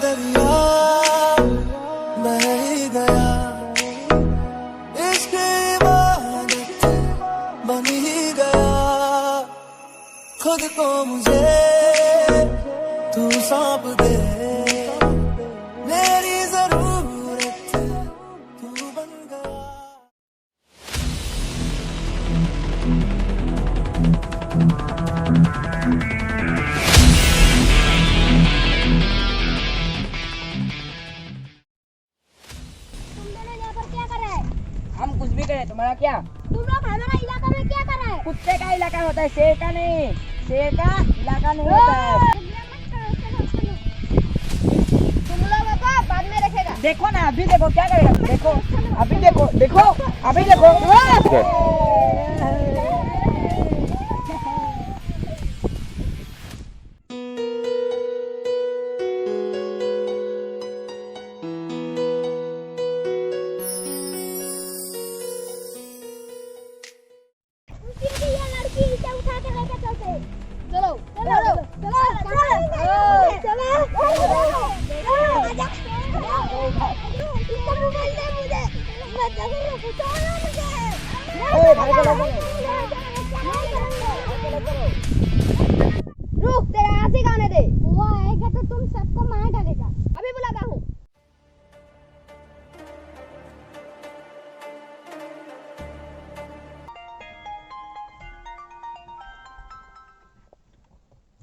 दरिया बह ही गया, इश्क इबादत बन ही गया, खुद को मुझे तू सौंप दे, मेरी जरूरत तू बन गया। हम कुछ भी करें, तुम्हारा क्या? तुम लोग हमारा इलाका में क्या कर रहे हैं? कुत्ते का इलाका होता है, शेर का नहीं। शेर का इलाका नहीं होता है। तुम लोगों को बाद में रखेगा। देखो ना, अभी देखो क्या करेगा। देखो अभी, देखो देखो अभी देखो। ये लड़की इसे उठा के लेके चलते हैं। चलो चलो चलो रुक, तेरा आंसी गाने दे। वो आएगा तो तुम सबको मार डालेगा। अभी बुलाता हूँ।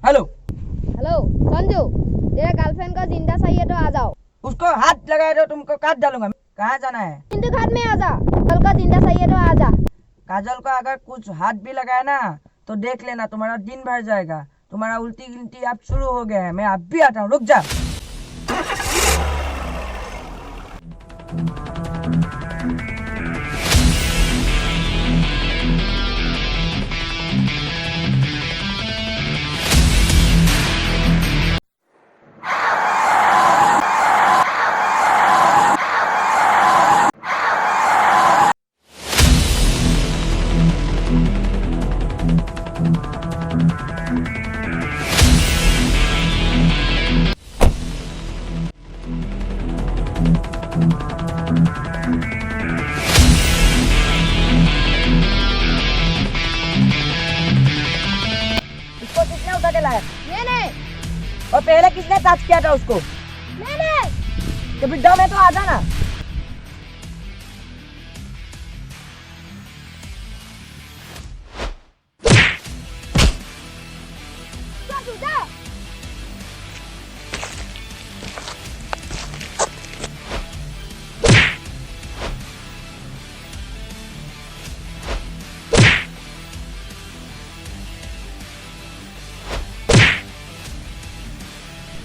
हेलो हेलो संजू, तेरा गर्लफ्रेंड को जिंदा चाहिए तो आ जाओ। उसको हाथ लगाए तो तुमको काट डालूंगा। कहाँ जाना है? सिंधु घाट में आ जा। कल को जिंदा चाहिए तो आ जा। काजल को अगर कुछ हाथ भी लगाया ना तो देख लेना, तुम्हारा दिन भर जाएगा। तुम्हारा उल्टी गिनती अब शुरू हो गया है। मैं अब भी आता हूँ, रुक जा। इसको किसने उठा के लाया? मैंने और पहले किसने टच किया था उसको? मैंने तो बिड्डा में तो आ जाना।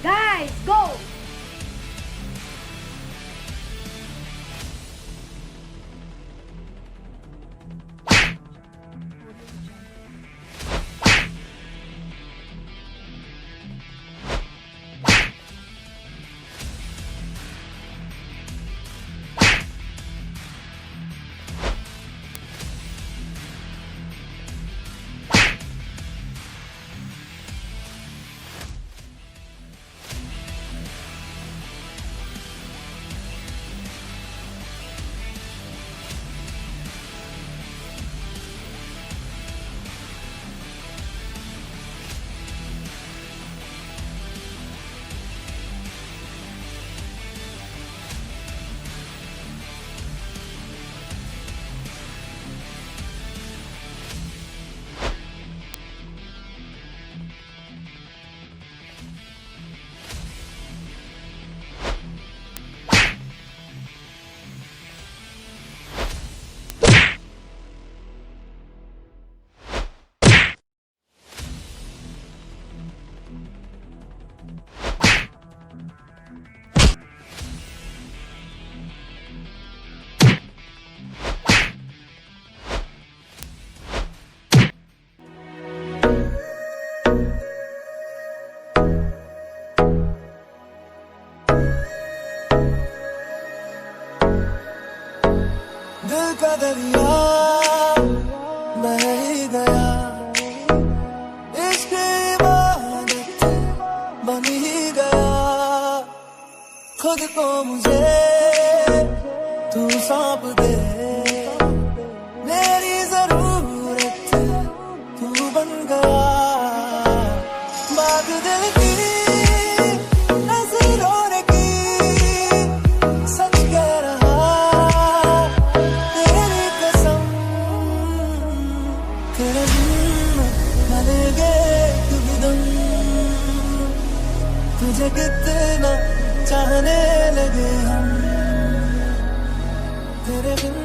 Guys, go! का दरिया बह ही गया, इश्क इबादत बन ही गया, खुद को मुझे तू सौंप दे, मेरी जरूरत तू बन गया। बात दिल की नजरों ने की, सच कह रहा तेरी कसम। तेरे बिन न लेंगे कभी दम, तुझे कितना चाहने लगे हम। तेरे बिन